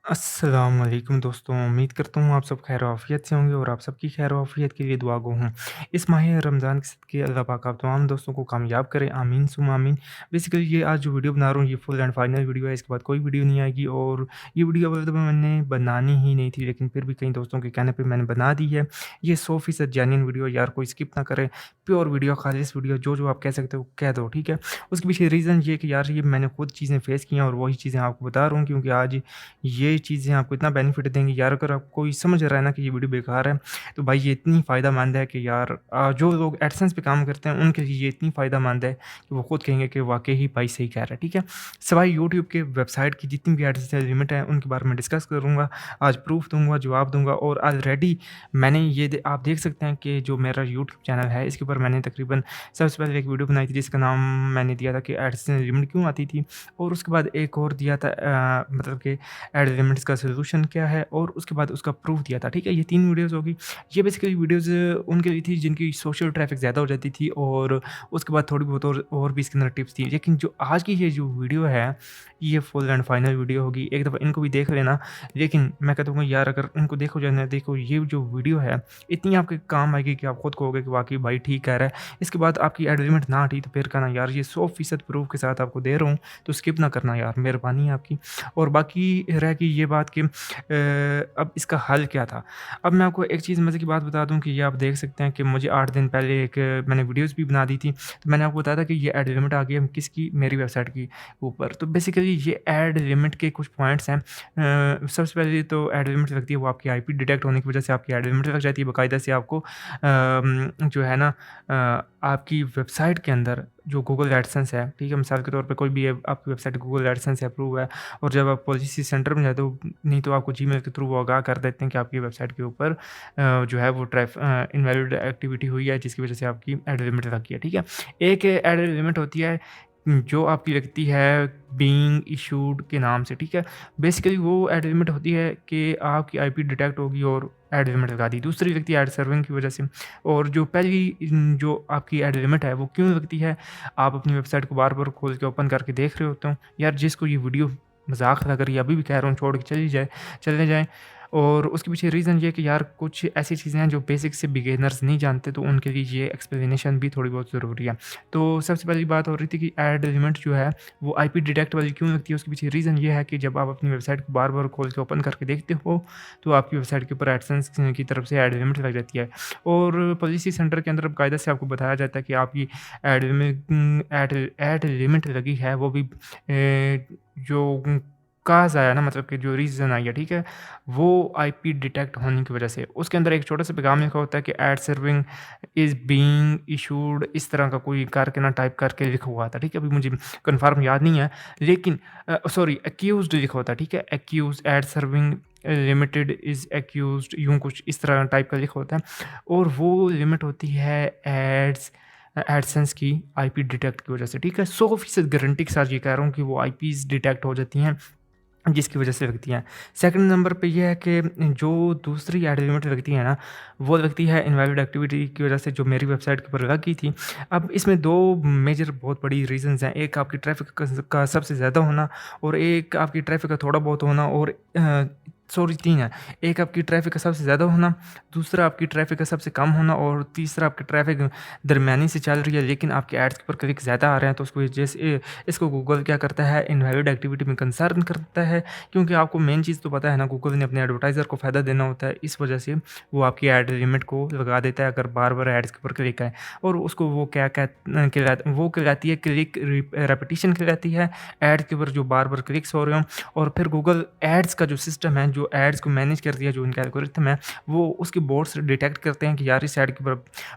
अस्सलाम वालेकुम दोस्तों, उम्मीद करता हूँ आप सब खैर-ओ-आफ़ियत से होंगे और आप सबकी खैर-ओ-आफ़ियत के लिए दुआ गो हूँ। इस माह रमज़ान के सदक़े अल्लाह पाक आप तमाम दोस्तों को कामयाब करे, आमीन सुम्मा आमीन। बेसिकली ये आज जो वीडियो बना रहा हूँ ये फुल एंड फाइनल वीडियो है, इसके बाद कोई वीडियो नहीं आएगी और ये वीडियो असल तो मैंने बनानी ही नहीं थी, लेकिन फिर भी कई दोस्तों के कहने पे मैंने बना दी है। ये 100% जेन्युइन वीडियो, यार कोई स्किप ना करे, प्योर वीडियो, खालिस वीडियो, जो-जो आप कह सकते हो कह दो, ठीक है? उसके पीछे रीज़न ये है कि यार ये मैंने खुद चीज़ें फेस की हैं और वही चीज़ें आपको बता रहा हूँ, क्योंकि आज ये चीज़ें आपको इतना बेनिफिट देंगी यार। अगर आपको ये समझ रहा है ना कि ये वीडियो बेकार है, तो भाई ये इतनी फ़ायदेमंद है कि यार जो लोग एडसेंस पे काम करते हैं उनके लिए ये इतनी फ़ायदेमंद है कि वो खुद कहेंगे कि वाक़ई ही भाई सही कह रहा है, ठीक है? सिवाय यूट्यूब के वेबसाइट की जितनी भी एडसेंस लिमिट है उनके बारे में डिस्कस करूँगा। आज प्रूफ़ दूँगा, जवाब दूँगा और ऑलरेडी मैंने ये आप देख सकते हैं कि जो मेरा यूट्यूब चैनल है इसके ऊपर मैंने तकरीबन सबसे पहले एक वीडियो बनाई थी जिसका नाम मैंने दिया था कि एडसेंस लिमिट क्यों आती थी, और उसके बाद एक और दिया था मतलब कि एड लिमिट्स का सॉल्यूशन क्या है, और उसके बाद उसका प्रूफ दिया था, ठीक है? ये 3 वीडियोज़ होगी। ये बेसिकली वीडियोज़ उनके लिए थी जिनकी सोशल ट्रैफ़िक ज़्यादा हो जाती थी, और उसके बाद थोड़ी बहुत और भी इसके अंदर टिप्स थी। लेकिन जो आज की ये जो वीडियो है, ये फुल एंड फाइनल वीडियो होगी। एक दफ़ा इनको भी देख लेना, लेकिन मैं कहता हूँ यार अगर इनको देखो या ना देखो, ये जो वीडियो है इतनी आपके काम आएगी कि आप खुद कहोगे कि वाक़ई भाई ठीक कह रहा है। इसके बाद आपकी एड लिमिट ना हटी तो फिर कहना यार ये 100% प्रूफ के साथ आपको दे रहा हूँ, तो स्किप ना करना यार, मेहरबानी है आपकी। और बाकी रह गई ये बात कि अब इसका हल क्या था? अब मैं आपको एक चीज़ मज़े की बात बता दूँ कि ये आप देख सकते हैं कि मुझे 8 दिन पहले एक मैंने वीडियोज़ भी बना दी थी। तो मैंने आपको बताया था कि ये एड लिमिट आ गई है किसकी? मेरी वेबसाइट की ऊपर। तो बेसिकली ये एड लिमिट के कुछ पॉइंट्स हैं। सबसे पहले तो एड लिमिट लगती है वो आपकी आईपी डिटेक्ट होने की वजह से आपकी एड लिमिट लग जाती है। बाकायदा से आपको जो है ना आपकी वेबसाइट के अंदर जो गूगल एडसेंस है, ठीक है? मिसाल के तौर पे कोई भी आपकी वेबसाइट गूगल एडसेंस से अप्रूव है, और जब आप पॉलिसी सेंटर में जाते हो, नहीं तो आपको जीमेल के थ्रू वो आगाह कर देते हैं कि आपकी वेबसाइट के ऊपर जो है वो इनवैलिड एक्टिविटी हुई है जिसकी वजह से आपकी एड लिमिट लग गई है, ठीक है? एक एड लिमिट होती है जो आपकी लगती है बीइंग इशूड के नाम से, ठीक है? बेसिकली वो एड लिमिट होती है कि आपकी आईपी डिटेक्ट होगी और एड लिमिट लगा दी। दूसरी लगती है एड सर्विंग की वजह से, और जो पहली जो आपकी एड लिमिट है वो क्यों लगती है? आप अपनी वेबसाइट को बार-बार खोल के ओपन करके देख रहे होते हो। यार जिसको ये वीडियो मज़ाक लग रही है, अभी भी कह रहा हूँ छोड़ के चले जाएँ। और उसके पीछे रीज़न ये है कि यार कुछ ऐसी चीज़ें हैं जो बेसिक से बिगिनर्स नहीं जानते, तो उनके लिए ये एक्सप्लेनेशन भी थोड़ी बहुत ज़रूरी है। तो सबसे पहली बात हो रही थी कि एड लिमिट जो है वो आईपी डिटेक्ट वाली क्यों लगती है, उसके पीछे रीज़न ये है कि जब आप अपनी वेबसाइट को बार-बार खोल के ओपन करके देखते हो, तो आपकी वेबसाइट के ऊपर एडसेंस की तरफ से एड लिमिट लग जाती है। और पॉलिसी सेंटर के अंदर बाकायदा से आपको बताया जाता है कि आपकी एड लिमिट लगी है, वो भी जो कॉज़ आया ना, मतलब कि जो रीज़न आई है, ठीक है? वो आईपी डिटेक्ट होने की वजह से। उसके अंदर एक छोटा-सा पैगाम लिखा होता है कि ad serving is being issued, इस तरह का कोई करके ना टाइप करके लिखा हुआ था, ठीक है? अभी मुझे कन्फर्म याद नहीं है, लेकिन सॉरी एक्यूज़्ड लिखा होता है, ठीक है? Accused ad serving limited is accused, यूँ कुछ इस तरह टाइप का लिखा होता है, और वो लिमिट होती है एडसेंस की आईपी डिटेक्ट की वजह से, ठीक है? 100% गारंटी के साथ ये कह रहा हूँ कि वो आईपीज़ डिटेक्ट हो जाती हैं, जिसकी वजह से लगती हैं। सेकंड नंबर पे ये है कि जो दूसरी एड लिमिट लगती है ना, वो लगती है इनवैलिड एक्टिविटी की वजह से, जो मेरी वेबसाइट के ऊपर लगी थी। अब इसमें 2 मेजर बहुत बड़ी रीज़न्स हैं। एक आपकी ट्रैफ़िक का सबसे ज़्यादा होना, और एक आपकी ट्रैफ़िक का थोड़ा बहुत होना, और सॉरी 3 है। एक आपकी ट्रैफ़िक का सबसे ज़्यादा होना, दूसरा आपकी ट्रैफ़िक का सबसे कम होना, और तीसरा आपकी ट्रैफ़िक दरमियानी से चल रही है लेकिन आपके एड्स के ऊपर क्लिक ज़्यादा आ रहे हैं, तो उसकी वजह से इसको गूगल क्या करता है, इनवैलिड एक्टिविटी में कंसर्न करता है। क्योंकि आपको मेन चीज़ तो पता है ना, गूगल ने अपने एडवर्टाइज़र को फ़ायदा देना होता है, इस वजह से वो आपकी एड लिमिट को लगा देता है अगर बार-बार एड्स के ऊपर क्लिक आए। और उसको वो क्या कहलाती है क्लिक रेपिटिशन कहलाती है, एड्स के ऊपर जो बार-बार क्लिक्स हो रहे हों। और फिर गूगल एड्स का जो सिस्टम है, जो एड्स को मैनेज करती है, जो इनका एल्गोरिथम है, वो उसके बोर्ड से डिटेक्ट करते हैं कि यार इस एड के ऊपर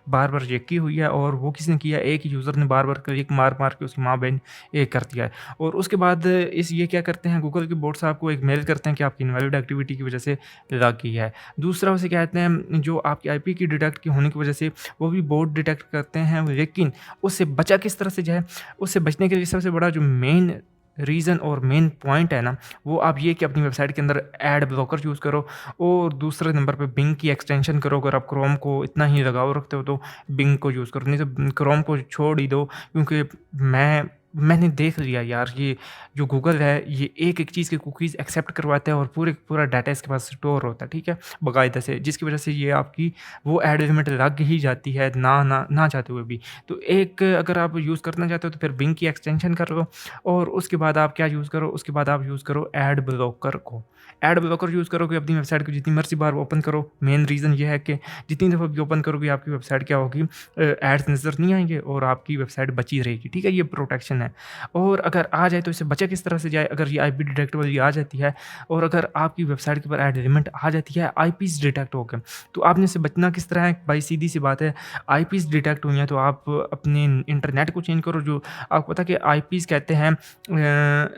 बार-बार ये की हुई है, और वो किसने किया, एक यूज़र ने बार-बार क्लिक मार-मार के उसकी माँ-बहन एक कर दिया है। और उसके बाद ये क्या करते हैं, गूगल के बोर्ड से आपको एक मेल करते हैं कि आपकी इनवैलिड एक्टिविटी की वजह से लग गई है। दूसरा उसे कहते हैं जो आपकी आईपी की डिटेक्ट की होने की वजह से वो भी बोर्ड डिटेक्ट करते हैं, लेकिन उससे बचा किस तरह से जाए, उससे बचने के लिए सबसे बड़ा जो मेन रीज़न और मेन पॉइंट है ना, वो आप ये कि अपनी वेबसाइट के अंदर एड ब्लॉकर यूज़ करो, और दूसरे नंबर पे बिंग की एक्सटेंशन करो। अगर आप क्रोम को इतना ही लगाव रखते हो तो बिंग को यूज़ करो, नहीं तो क्रोम को छोड़ ही दो, क्योंकि मैं मैंने देख लिया यार, ये जो गूगल है ये एक-एक चीज़ की कुकीज़ एक्सेप्ट करवाता है और पूरा डाटा इसके पास स्टोर होता है, ठीक है? बाकायदा से, जिसकी वज़ह से ये आपकी वो ऐड लिमिट लग ही जाती है ना चाहते हुए भी। तो एक अगर आप यूज़ करना चाहते हो तो फिर बिंग की एक्सटेंशन कर लो और उसके बाद आप क्या यूज़ करो, उसके बाद आप यूज़ करो एड ब्लॉकर को। एड ब्लॉकर यूज़ करोगे अपनी वेबसाइट को जितनी मर्ज़ी बार ओपन करो, मेन रीज़न ये है कि जितनी दफ़ा भी ओपन करोगे आपकी वेबसाइट क्या होगी, एड्स नज़र नहीं आएँगे और आपकी वेबसाइट बची रहेगी, ठीक है? ये प्रोटेक्शन है। और अगर आ जाए तो इससे बचा किस तरह से जाए, अगर ये आईपी डिटेक्ट वाली आ जाती है और अगर आपकी वेबसाइट के ऊपर ऐड लिमिट आ जाती है आईपीज़ डिटेक्ट होके, तो आपने इससे बचना किस तरह है? भाई सीधी-सी बात है, आईपीज़ डिटेक्ट हुई हैं तो आप अपने इंटरनेट को चेंज करो। जो आपको पता है कि आईपीज़ कहते हैं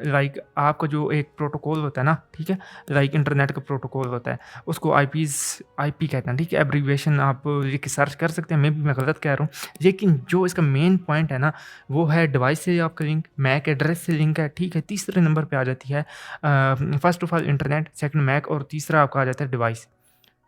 लाइक आपका जो एक प्रोटोकॉल होता है ना, ठीक है? लाइक इंटरनेट का प्रोटोकॉल होता है, उसको आईपी कहते हैं, ठीक है? एब्रिविएशन आप लिख के सर्च कर सकते हैं, मे बी मैं गलत कह रहा हूँ। लेकिन जो इसका मेन पॉइंट है ना, वो है डिवाइस से आपका लिंक, मैक एड्रेस से लिंक है, ठीक है? तीसरे नंबर पे आ जाती है first of all internet, second MAC और तीसरा आपका आ जाता है डिवाइस।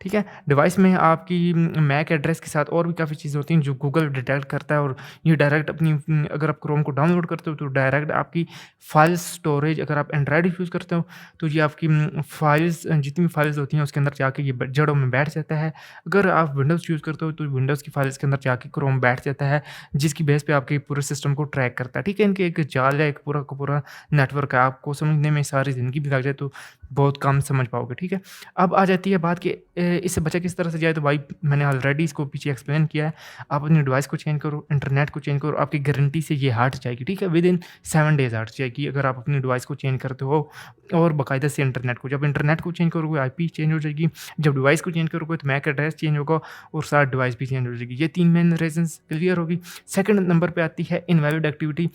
ठीक है? डिवाइस में आपकी मैक एड्रेस के साथ और भी काफ़ी चीज़ें होती हैं जो गूगल डिटेक्ट करता है और ये डायरेक्ट अपनी अगर आप क्रोम को डाउनलोड करते हो तो डायरेक्ट आपकी फ़ाइल स्टोरेज, अगर आप एंड्रॉयड यूज़ करते हो तो ये आपकी फ़ाइल्स जितनी भी फ़ाइल्स होती हैं उसके अंदर जाके ये ब जड़ों में बैठ जाता है। अगर आप विंडोज़ यूज़ करते हो तो विंडोज़ की फ़ाइल्स के अंदर जाके क्रोम बैठ जाता है, जिसकी बेस पे आपके पूरे सिस्टम को ट्रैक करता है। ठीक है? इनके एक जाल है, एक पूरा का पूरा नेटवर्क है। आपको समझने में सारी ज़िंदगी भी लग जाए तो बहुत कम समझ पाओगे। ठीक है? अब आ जाती है बात कि इससे बचा किस तरह से जाए, तो भाई मैंने ऑलरेडी इसको पीछे एक्सप्लेन किया है। आप अपने डिवाइस को चेंज करो, इंटरनेट को चेंज करो, आपकी गारंटी से ये हट जाएगी, ठीक है? विदिन 7 डेज़ हट जाएगी अगर आप अपने डिवाइस को चेंज करते हो और बाकायदा से इंटरनेट को। जब इंटरनेट को चेंज करोगे आईपी चेंज हो जाएगी, जब डिवाइस को चेंज करोगे तो मैक एड्रेस चेंज होगा और साथ डिवाइस भी चेंज हो जाएगी। ये 3 मेन रीज़न्स क्लियर होगी। सेकंड नंबर पे आती है इनवैलिड एक्टिविटी,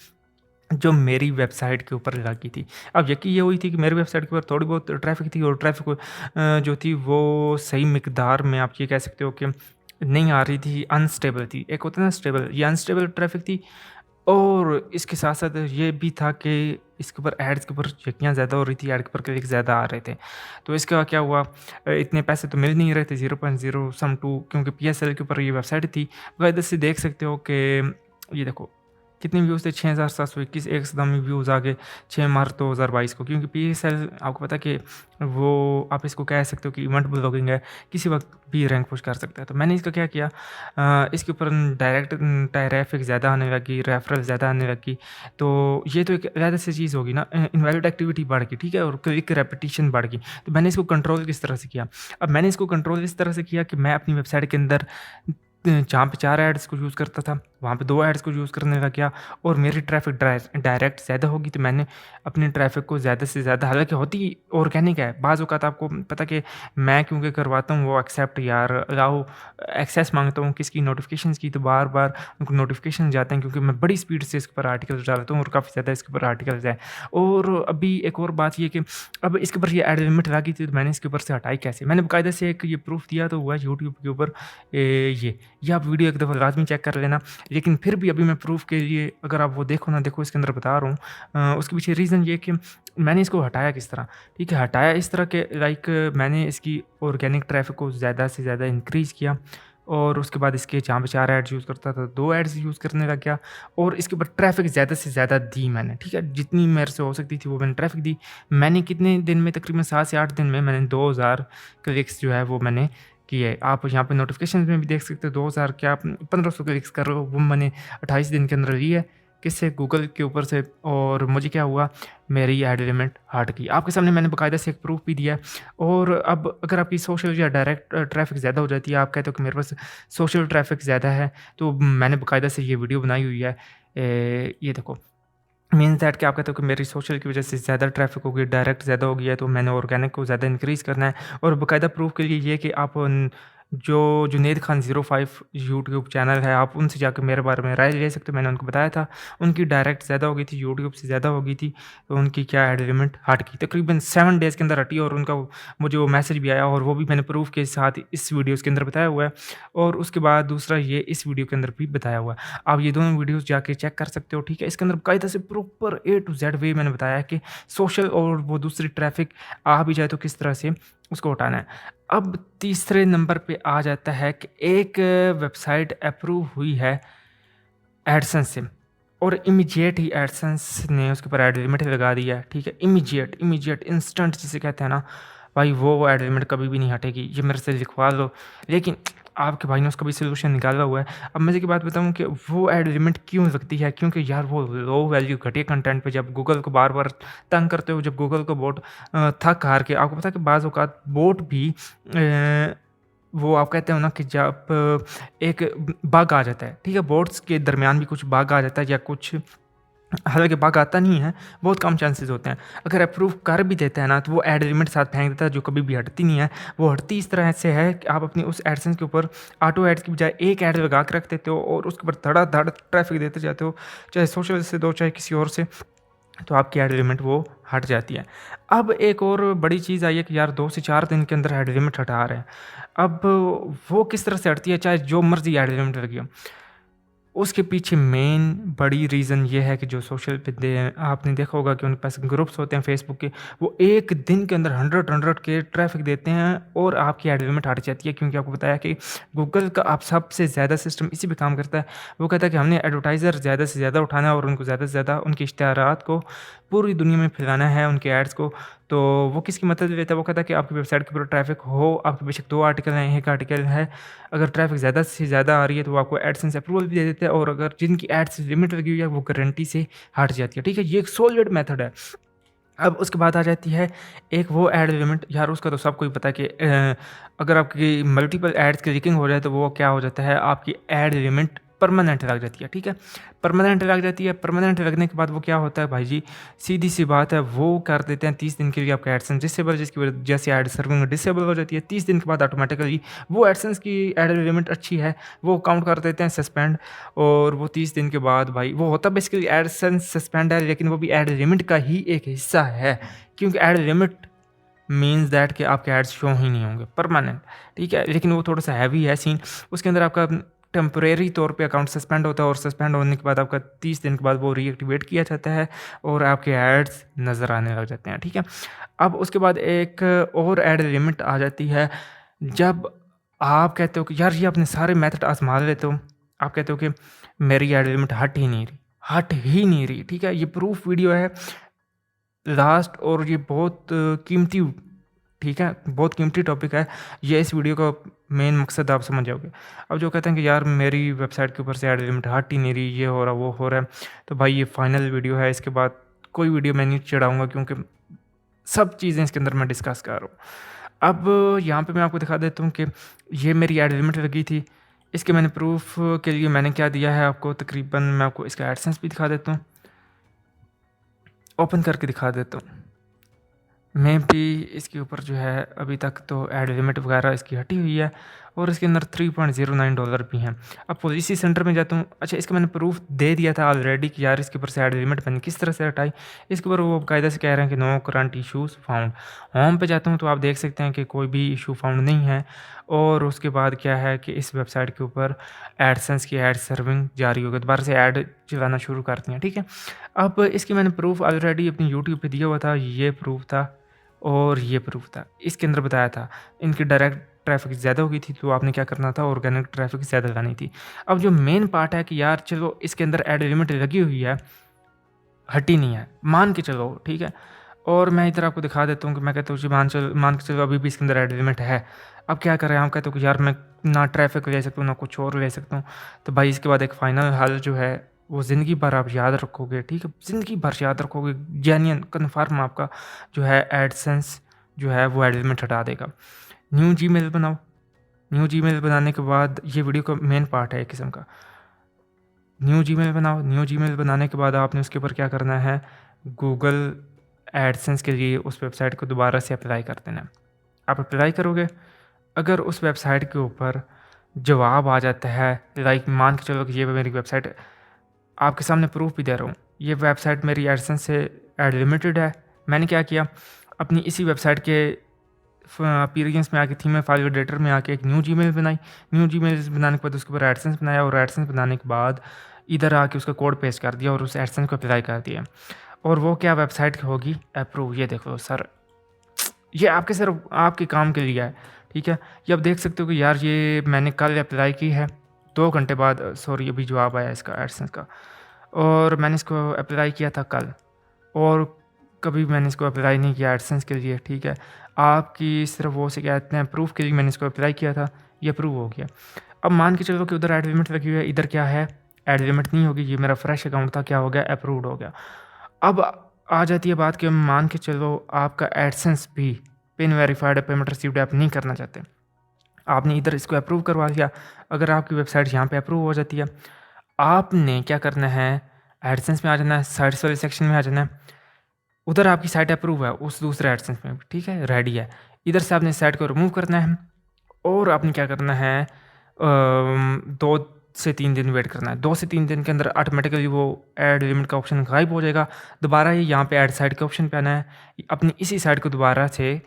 जो मेरी वेबसाइट के ऊपर लगी थी। अब यकीन ये हुई थी कि मेरी वेबसाइट के ऊपर थोड़ी बहुत ट्रैफ़िक थी और ट्रैफ़िक जो थी वो सही मिकदार में आप ये कह सकते हो कि नहीं आ रही थी, अनस्टेबल थी। एक होता है ना स्टेबल, ये अनस्टेबल ट्रैफ़िक थी और इसके साथ-साथ ये भी था कि इसके ऊपर एड्स के ऊपर यकियाँ ज़्यादा हो रही थी, ऐड के ऊपर क्लिक ज़्यादा आ रहे थे। तो इसका क्या हुआ, इतने पैसे तो मिल नहीं रहे थे, 0.0 सम 2, क्योंकि पीएसएल के ऊपर ये वेबसाइट थी। बकायदा से देख सकते हो कि ये देखो कितने व्यूज़ थे, 6721, एक सदम में व्यूज़ आ गए 6 मार्च 2022 को, क्योंकि पीएसएल आपको पता है कि वो आप इसको कह सकते हो कि इवेंट ब्लॉगिंग है, किसी वक़्त भी रैंक पुश कर सकता है। तो मैंने इसका क्या किया, इसके ऊपर डायरेक्ट ट्रैफ़िक ज़्यादा आने लगी, रेफ़रल ज़्यादा आने लगी, तो ये तो एक अलग सी चीज़ होगी ना, इनवैलिड एक्टिविटी बढ़ गई, ठीक है? और क्लिक रेपिटिशन बढ़ गई। तो मैंने इसको कंट्रोल किस तरह से किया? अब मैंने इसको कंट्रोल इस तरह से किया कि मैं अपनी वेबसाइट के अंदर जहाँ पे 4 एड्स को यूज़ करता था, वहाँ पे 2 एड्स को यूज़ करने लग गया और मेरी ट्रैफ़िक डायरेक्ट ज़्यादा होगी, तो मैंने अपनी ट्रैफ़िक को ज़्यादा से ज़्यादा, हालाँकि होती ऑर्गेनिक है, बाज़ औक़ात आपको पता कि मैं क्योंकि करवाता हूँ वो एक्सेप्ट यार अलाउ एक्सेस माँगता हूँ किसकी, नोटिफ़िकेशंस की, तो बार-बार उनको नोटिफ़िकेशन जाते हैं क्योंकि मैं बड़ी स्पीड से इसके ऊपर आर्टिकल्स डालता हूँ और काफ़ी ज़्यादा इसके ऊपर आर्टिकल्स हैं। और अभी एक और बात ये कि अब इसके ऊपर ये ऐड लिमिट लगी थी, तो मैंने इसके ऊपर से हटाई कैसे? मैंने बाकायदा से एक ये प्रूफ़ दिया तो हुआ यूट्यूब के ऊपर, ये आप वीडियो एक दफ़ा लाज़मी चेक कर लेना। लेकिन फिर भी अभी मैं प्रूफ़ के लिए अगर आप वो देखो ना, देखो इसके अंदर बता रहा हूँ, उसके पीछे रीज़न ये कि मैंने इसको हटाया किस तरह, ठीक है? हटाया इस तरह के लाइक मैंने इसकी ऑर्गेनिक ट्रैफ़िक को ज़्यादा से ज़्यादा इंक्रीज़ किया और उसके बाद इसके जहाँ पे 4 एड्स यूज़ करता था, 2 एड्स यूज़ करने लग गया और इसके ऊपर ट्रैफ़िक ज़्यादा से ज़्यादा दी मैंने, ठीक है? जितनी मेरे से हो सकती थी वो मैंने ट्रैफ़िक दी। मैंने कितने दिन में, तकरीबन 7 से 8 दिन में मैंने 2000 क्लिक्स जो है वो मैंने किए। आप यहाँ पे नोटिफ़िकेशंस में भी देख सकते हो, 2000 क्या 1500 क्लिक्स कर रहे हो, वो मैंने 28 दिन के अंदर ली है। किससे? गूगल के ऊपर से। और मुझे क्या हुआ, मेरी ऐड लिमिट हट गई। आपके सामने मैंने बाकायदा से एक प्रूफ़ भी दिया है। और अब अगर आपकी सोशल या डायरेक्ट ट्रैफ़िक ज़्यादा हो जाती है, आप कहते हो कि मेरे पास सोशल ट्रैफ़िक ज़्यादा है, तो मैंने बाकायदा से ये वीडियो बनाई हुई है। ये देखो, मीन्स दैट कि आप कहते हो कि मेरी सोशल की वजह से ज़्यादा ट्रैफ़िक हो गई, डायरेक्ट ज़्यादा हो गया है, तो मैंने ऑर्गेनिक को ज़्यादा इंक्रीज़ करना है। और बाकायदा प्रूफ़ के लिए ये कि आप जो जुनैद खान 05 यूट्यूब चैनल है, आप उनसे जाके मेरे बारे में राय ले सकते हो। मैंने उनको बताया था, उनकी डायरेक्ट ज़्यादा हो गई थी, यूट्यूब से ज़्यादा हो गई थी, तो उनकी क्या ऐड लिमिट हट गई। तकरीबन 7 डेज़ के अंदर हटी और उनका मुझे वो मैसेज भी आया और वो भी मैंने प्रूफ़ के साथ इस वीडियोज़ के अंदर बताया हुआ है और उसके बाद दूसरा ये इस वीडियो के अंदर भी बताया हुआ है। आप ये दोनों वीडियोज़ जाके चेक कर सकते हो, ठीक है? इसके अंदर बाकायदा से प्रॉपर ए टू ज़ेड वे मैंने बताया है कि सोशल और वो दूसरी ट्रैफ़िक आ भी जाए तो किस तरह से उसको हटाना है। अब तीसरे नंबर पे आ जाता है कि एक वेबसाइट अप्रूव हुई है एडसेंस से। और इमीडिएट ही एडसेंस ने उसके ऊपर एड लिमिट लगा दिया है, ठीक है। इमीडिएट इंस्टेंट जिसे कहते हैं ना भाई, वो एड लिमिट कभी भी नहीं हटेगी, ये मेरे से लिखवा लो। लेकिन आपके भाई ने उसका भी सोल्यूशन निकाला हुआ है। अब मैं की बात बताऊँ कि वो एड लिमिट क्यों लगती है, क्योंकि यार वो लो वैल्यू घटिया कंटेंट पे जब गूगल को बार बार तंग करते हो, जब गूगल को बोट थक हार के, आपको पता है कि बाज़ औक़ात बोट भी वो आप कहते हो ना कि जब एक बग आ जाता है, ठीक है, बोट्स के दरमियान भी कुछ बग आ जाता है या कुछ, हालाँकि बग आता नहीं है, बहुत कम चांसेस होते हैं। अगर अप्रूव कर भी देता है ना, तो वो एड लिमिट साथ फेंक देता है, जो कभी भी हटती नहीं है। वो हटती इस तरह से है कि आप अपनी उस एडसेंस के ऊपर ऑटो एड्स की बजाय एक एड लगा के रख देते हो और उसके ऊपर धड़ाधड़ ट्रैफिक देते जाते हो, चाहे सोशल से दो, चाहे किसी और से, तो आपकी एड लिमिट वो हट जाती है। अब एक और बड़ी चीज़ आई है कि यार 2 से 4 दिन के अंदर एड लिमिट हटा रहे हैं। अब वो किस तरह से हटती है, चाहे जो मर्ज़ी एड लिमिट लगी हो। उसके पीछे मेन बड़ी रीज़न ये है कि जो सोशल पे आपने देखा होगा कि उनके पास ग्रुप्स होते हैं फेसबुक के, वो एक दिन के अंदर 100 के ट्रैफिक देते हैं और आपकी एड लिमिट हट जाती है, क्योंकि आपको बताया कि गूगल का आप सबसे ज़्यादा सिस्टम इसी पे काम करता है। वो कहता है कि हमने एडवर्टाइज़र ज़्यादा से ज़्यादा उठाना है और उनको ज़्यादा से ज़्यादा उनके इश्तिहारात को पूरी दुनिया में फैलाना है, उनके एड्स को। तो वो किसकी मदद लेता है, वो कहता है कि आपकी वेबसाइट के ऊपर ट्रैफिक हो, आपके बेशक 2 आर्टिकल हैं, 1 आर्टिकल है, अगर ट्रैफिक ज़्यादा से ज़्यादा आ रही है तो वो आपको एडसेंस अप्रूवल भी दे देते हैं, और अगर जिनकी एड्स लिमिट लगी हुई है वो गारंटी से हट जाती है, ठीक है। ये एक सॉलिड मेथड है। अब उसके बाद आ जाती है एक वो एड लिमिट, यार उसका तो सबको ही पता है कि अगर आपकी मल्टीपल एड्स क्लिकिंग हो जाए तो वो क्या हो जाता है, आपकी एड लिमिट परमानेंट लग जाती है, ठीक है। परमानेंट लग जाती है, परमानेंट लगने के बाद वो क्या होता है भाई जी, सीधी सी बात है, वो कर देते हैं 30 दिन के लिए आपका एडसेंस डिसेबल, जिसकी वजह से एड सर्विंग डिसेबल हो जाती है। 30 दिन के बाद ऑटोमेटिकली वो एडसेंस की एड लिमिट अच्छी है, वो काउंट कर देते हैं सस्पेंड, और वो 30 दिन के बाद भाई वो होता बेसिकली एडसेंस सस्पेंड है, लेकिन वो भी एड लिमिट का ही एक हिस्सा है, क्योंकि एड लिमिट मीन्स दैट कि आपके एड्स शो ही नहीं होंगे परमानेंट, ठीक है। लेकिन वो थोड़ा सा हैवी है सीन, उसके अंदर आपका टेम्परेरी तौर पे अकाउंट सस्पेंड होता है, और सस्पेंड होने के बाद आपका 30 दिन के बाद वो रीएक्टिवेट किया जाता है और आपके एड्स नज़र आने लग जाते हैं, ठीक है। अब उसके बाद एक और एड लिमिट आ जाती है, जब आप कहते हो कि यार ये अपने सारे मेथड आजमा लेते हो, आप कहते हो कि मेरी एड लिमिट हट ही नहीं रही, ठीक है। ये प्रूफ वीडियो है लास्ट, और ये बहुत कीमती, ठीक है, बहुत कीमती टॉपिक है ये। इस वीडियो का मेन मकसद आप समझ जाओगे। अब जो कहते हैं कि यार मेरी वेबसाइट के ऊपर से एड लिमिट हट ही नहीं रही, ये हो रहा वो हो रहा है, तो भाई ये फाइनल वीडियो है, इसके बाद कोई वीडियो मैं नहीं चढ़ाऊँगा, क्योंकि सब चीज़ें इसके अंदर मैं डिस्कस कर रहा हूँ। अब यहाँ पे मैं आपको दिखा देता हूँ कि ये मेरी एड लिमिट लगी थी, इसके मैंने प्रूफ के लिए मैंने क्या दिया है आपको, तकरीबन मैं आपको इसका एडसेंस भी दिखा देता हूँ, ओपन करके दिखा देता हूँ। मैं भी इसके ऊपर जो है अभी तक तो एड लिमिट वगैरह इसकी हटी हुई है, और इसके अंदर $3.09 भी हैं। अब पॉलिसी सेंटर में जाता हूँ, अच्छा इसका मैंने प्रूफ दे दिया था ऑलरेडी कि यार इसके ऊपर से एड लिमिट मैंने किस तरह से हटाई। इसके ऊपर वो बाकायदा से कह रहे हैं कि no current issues found. Home पे जाता हूँ तो आप देख सकते हैं कि कोई भी इशू फाउंड नहीं है, और उसके बाद क्या है कि इस वेबसाइट के ऊपर एडसेंस की एड सर्विंग जारी हो गई, दोबारा से ऐड चलाना शुरू करती हैं, ठीक है। अब इसकी मैंने प्रूफ ऑलरेडी अपनी यूट्यूब पे दिया हुआ था, ये प्रूफ था और ये प्रूफ था। इसके अंदर बताया था इनकी डायरेक्ट ट्रैफिक ज़्यादा हो गई थी, तो आपने क्या करना था, ऑर्गेनिक ट्रैफिक ज़्यादा लानी थी। अब जो मेन पार्ट है कि यार चलो इसके अंदर एड लिमिट लगी हुई है, हटी नहीं है, मान के चलो, ठीक है। और मैं इधर आपको दिखा देता हूँ कि मैं कहता हूँ जी मान के चलो अभी भी इसके अंदर एड लिमिट है। अब क्या करें, हम कहते हो कि यार मैं ना ट्रैफिक ले सकता हूँ, ना कुछ और ले सकता हूँ। तो भाई इसके बाद एक फ़ाइनल हल जो है वो ज़िंदगी भर आप याद रखोगे, ठीक है, ज़िंदगी भर याद रखोगे, जेन्युइन कन्फर्म आपका जो है एडसेंस जो है वो एड लिमिट हटा देगा। न्यू जीमेल बनाओ, न्यू जीमेल बनाने के बाद ये वीडियो का मेन पार्ट है एक किस्म का। न्यू जीमेल बनाओ, न्यू जीमेल बनाने के बाद आपने उसके ऊपर क्या करना है, गूगल एडसेंस के लिए उस वेबसाइट को दोबारा से अप्लाई कर देना है। आप अप्लाई करोगे, अगर उस वेबसाइट के ऊपर जवाब आ जाता है, लाइक मान के चलो कि ये मेरी वेबसाइट, आपके सामने प्रूफ भी दे रहा हूँ, ये वेबसाइट मेरी एडसेंस से एड लिमिटेड है। मैंने क्या किया, अपनी इसी वेबसाइट के अपीयरेंस में आके थीम फाइल एडिटर में आके एक न्यू जीमेल बनाई। न्यू जीमेल बनाने के बाद उसके ऊपर एडसेंस बनाया, और एडसेंस बनाने के बाद इधर आके उसका कोड पेस्ट कर दिया और उस एडसेंस को अप्लाई कर दिया, और वो क्या वेबसाइट होगी, अप्रूव। ये देखो सर, ये आपके सिर्फ आपके काम के लिए है, ठीक है। ये आप देख सकते हो कि यार ये मैंने कल अप्लाई की है, 2 घंटे बाद सॉरी अभी जवाब आया इसका एडसेंस का, और मैंने इसको अप्लाई किया था कल, और कभी मैंने इसको अप्लाई नहीं किया एडसेंस के लिए, ठीक है। आपकी सिर्फ वो से कहते हैं प्रूफ के लिए मैंने इसको अप्लाई किया था, ये अप्रूव हो गया। अब मान के चलो कि उधर एड लिमिट लगी हुई है, इधर क्या है, एड लिमिट नहीं होगी, ये मेरा फ्रेश अकाउंट था, क्या हो गया, अप्रूव्ड हो गया। अब आ जाती है बात कि मान के चलो आपका एडसेंस भी पिन वेरीफाइड पेमेंट रिसीव्ड आप नहीं करना चाहते, आपने इधर इसको अप्रूव करवा दिया। अगर आपकी वेबसाइट यहाँ पे अप्रूव हो जाती है, आपने क्या करना है, एडसेंस में आ जाना है, साइट्स वाले सेक्शन में आ जाना है। उधर आपकी साइट अप्रूव है उस दूसरे एडसेंस में, ठीक है, रेडी है। इधर से आपने साइट को रिमूव करना है, और आपने क्या करना है, 2 से 3 दिन वेट करना है। 2 से 3 दिन के अंदर ऑटोमेटिकली वो ऐड लिमिट का ऑप्शन गायब हो जाएगा। दोबारा ये यहाँ पे ऐड साइट के ऑप्शन पे आना है, अपनी इसी साइट को दोबारा से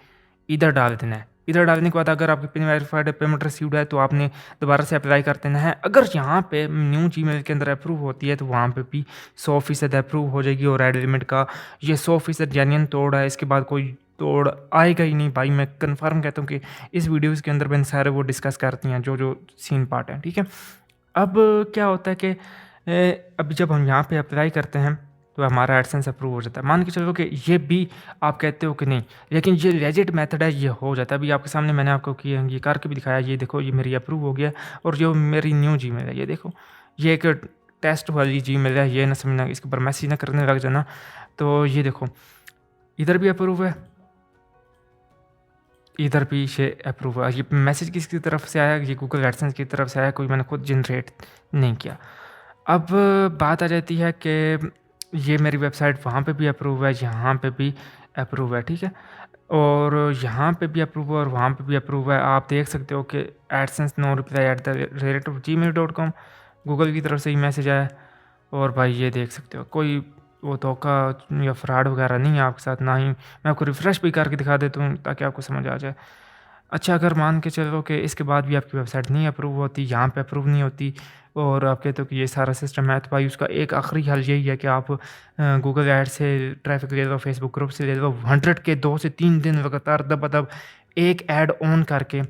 इधर डाल देना है। इधर डालने के बाद अगर आपकी पिन वेरीफाइड पेमेंट रिसीव्ड है तो आपने दोबारा से अप्लाई कर देना है। अगर यहाँ पे न्यू जीमेल के अंदर अप्रूव होती है तो वहाँ पे भी 100% अप्रूव हो जाएगी, और ऐड लिमिट का ये 100% जेन्युइन तोड़ है, इसके बाद कोई तोड़ आएगा ही नहीं भाई। मैं कंफर्म कहता हूँ कि इस वीडियोज़ के अंदर मैंने सारे वो डिस्कस करती हैं जो सीन पार्ट हैं, ठीक है। अब क्या होता है कि अब जब हम यहाँ पे अप्लाई करते हैं तो हमारा एडसेंस अप्रूव हो जाता है। मान के चलो कि ये भी आप कहते हो कि नहीं, लेकिन ये लेजिट मेथड है, ये हो जाता है। अभी आपके सामने मैंने आपको किया, ये करके भी दिखाया, ये देखो, ये मेरी अप्रूव हो गया। और जो मेरी न्यू जीमेल है, ये देखो, ये एक टेस्ट वाली जीमेल है, ये ना समझना, इसके ऊपर मैसेज ना करने लग जाना। तो ये देखो, इधर भी अप्रूव है, इधर भी ये अप्रूव है। ये मैसेज किसकी तरफ से आया, ये गूगल एडसेंस की तरफ से आया, कोई मैंने खुद जनरेट नहीं किया। अब बात आ जाती है कि ये मेरी वेबसाइट वहाँ पे भी अप्रूव है, यहाँ पे भी अप्रूव है, ठीक है। और यहाँ पे भी अप्रूव है और वहाँ पे भी अप्रूव है। आप देख सकते हो कि AdSense no reply @gmail.com Google की तरफ से ही मैसेज आया। और भाई ये देख सकते हो, कोई वो धोखा या फ्रॉड वगैरह नहीं है आपके साथ, ना ही मैं आपको रिफ़्रेश भी करके दिखा देता हूँ ताकि आपको समझ आ जाए। अच्छा, अगर मान के चलो कि इसके बाद भी आपकी वेबसाइट नहीं अप्रूव होती, यहाँ पे अप्रूव नहीं होती, और आप कहते हो कि ये सारा सिस्टम है, तो भाई उसका एक आखिरी हल यही है कि आप गूगल ऐड से ट्रैफिक ले लो, फेसबुक ग्रुप से ले लो, 100 के 2 से 3 दिन लगातार दब एक ऐड ऑन करके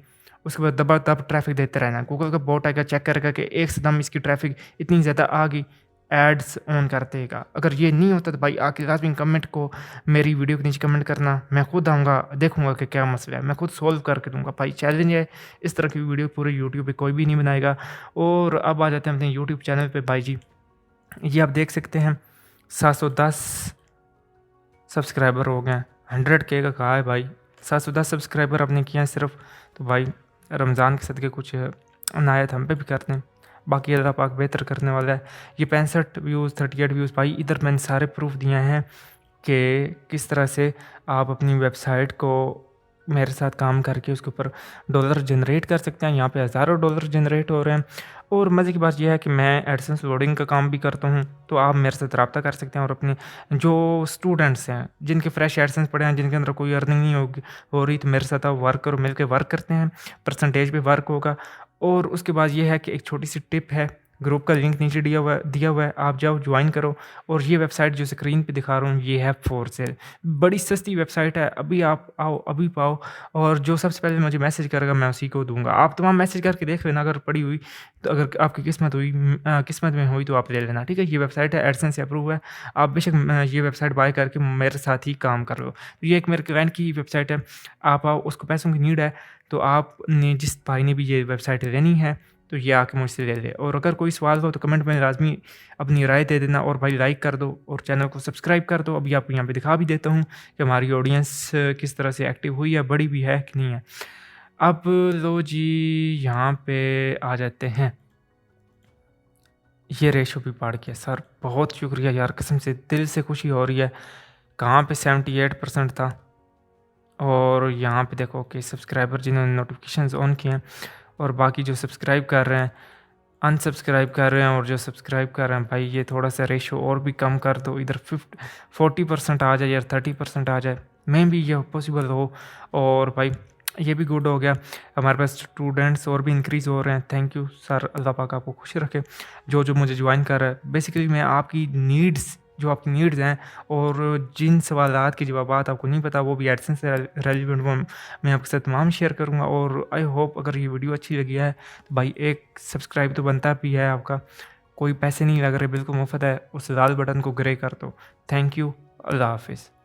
उसके बाद दब ट्रैफिक देते रहना। गूगल का बॉट आएगा, चेक करेगा कि एक से दम इसकी ट्रैफिक इतनी ज़्यादा आ गई, एड्स ऑन कर देगा। अगर ये नहीं होता तो भाई आके लाजमी कमेंट को, मेरी वीडियो के नीचे कमेंट करना, मैं खुद आऊँगा, देखूँगा कि क्या मसला है, मैं खुद सोल्व करके दूँगा। भाई चैलेंज है, इस तरह की वीडियो पूरे यूट्यूब पे कोई भी नहीं बनाएगा। और अब आ जाते हैं अपने यूट्यूब चैनल पे भाई जी। ये आप देख सकते हैं 710 सब्सक्राइबर हो गए हैं, 100K का कहा है भाई, 710 सब्सक्राइबर आपने किया है सिर्फ। तो भाई रमज़ान के सदक़े कुछ अनायत हम पे भी करते हैं, बाकी अल्लाह पाक बेहतर करने वाला है। ये 65 व्यूज़, 38 व्यूज़, भाई इधर मैंने सारे प्रूफ दिए हैं कि किस तरह से आप अपनी वेबसाइट को मेरे साथ काम करके उसके ऊपर डॉलर जनरेट कर सकते हैं। यहाँ पे हज़ारों डॉलर जनरेट हो रहे हैं। और मज़े की बात यह है कि मैं एडसेंस लोडिंग का काम भी करता हूँ, तो आप मेरे साथ रब्ता कर सकते हैं। और अपने जो स्टूडेंट्स हैं जिनके फ्रेश एडसेंस पड़े हैं, जिनके अंदर कोई अर्निंग नहीं हो रही, तो मेरे साथ आप वर्क करो, मिल के वर्क करते हैं, परसेंटेज पे वर्क होगा। और उसके बाद ये है कि एक छोटी सी टिप है, ग्रुप का लिंक नीचे दिया हुआ है, आप जाओ ज्वाइन करो। और ये वेबसाइट जो स्क्रीन पे दिखा रहा हूँ, ये है फॉर सेल, बड़ी सस्ती वेबसाइट है। अभी आप आओ, अभी पाओ, और जो सबसे पहले मुझे मैसेज करेगा मैं उसी को दूंगा। आप तमाम मैसेज करके देख लेना, अगर पड़ी हुई तो, अगर आपकी किस्मत में हुई तो आप ले लेना, ठीक है। ये वेबसाइट है, एडसेंस से अप्रूव है, आप बेशक ये वेबसाइट बाय करके मेरे साथ ही काम कर लो। तो ये एक मेरे क्लाइंट की वेबसाइट है, आप आओ, उसको पैसों की नीड है, तो आपने जिस भाई ने भी ये वेबसाइट लेनी है तो ये आके मुझसे ले ले। और अगर कोई सवाल हो तो कमेंट में लाजमी अपनी राय दे देना। और भाई लाइक कर दो और चैनल को सब्सक्राइब कर दो। अभी आपको यहाँ पे दिखा भी देता हूँ कि हमारी ऑडियंस किस तरह से एक्टिव हुई है, बड़ी भी है कि नहीं है। अब लो जी, यहाँ पे आ जाते हैं, ये रेशो भी बढ़ गया सर, बहुत शुक्रिया यार, कसम से दिल से खुशी हो रही है। कहाँ पे 78% था, और यहाँ पे देखो कि सब्सक्राइबर जिन्होंने नोटिफिकेशंस ऑन किए हैं, और बाकी जो सब्सक्राइब कर रहे हैं अनसब्सक्राइब कर रहे हैं, और जो सब्सक्राइब कर रहे हैं भाई ये थोड़ा सा रेशो और भी कम कर दो, इधर 40% आ जाए यार, 30% आ जाए, मैं भी ये पॉसिबल हो। और भाई ये भी गुड हो गया, हमारे पास स्टूडेंट्स और भी इंक्रीज़ हो रहे हैं। थैंक यू सर, अल्लाह पाक आपको खुश रखे। जो मुझे ज्वाइन कर रहा है, बेसिकली मैं आपकी नीड्स, जो आपकी नीड्स हैं और जिन सवालात के जवाबात आपको नहीं पता वो भी एडसेंस से रेलिवेंट वो मैं आपके साथ तमाम शेयर करूँगा। और आई होप अगर ये वीडियो अच्छी लगी है तो भाई एक सब्सक्राइब तो बनता भी है आपका, कोई पैसे नहीं लग रहे, बिल्कुल मुफ़्त है, उस लाल बटन को ग्रे कर दो। Thank you. अल्लाह हाफ़िज़।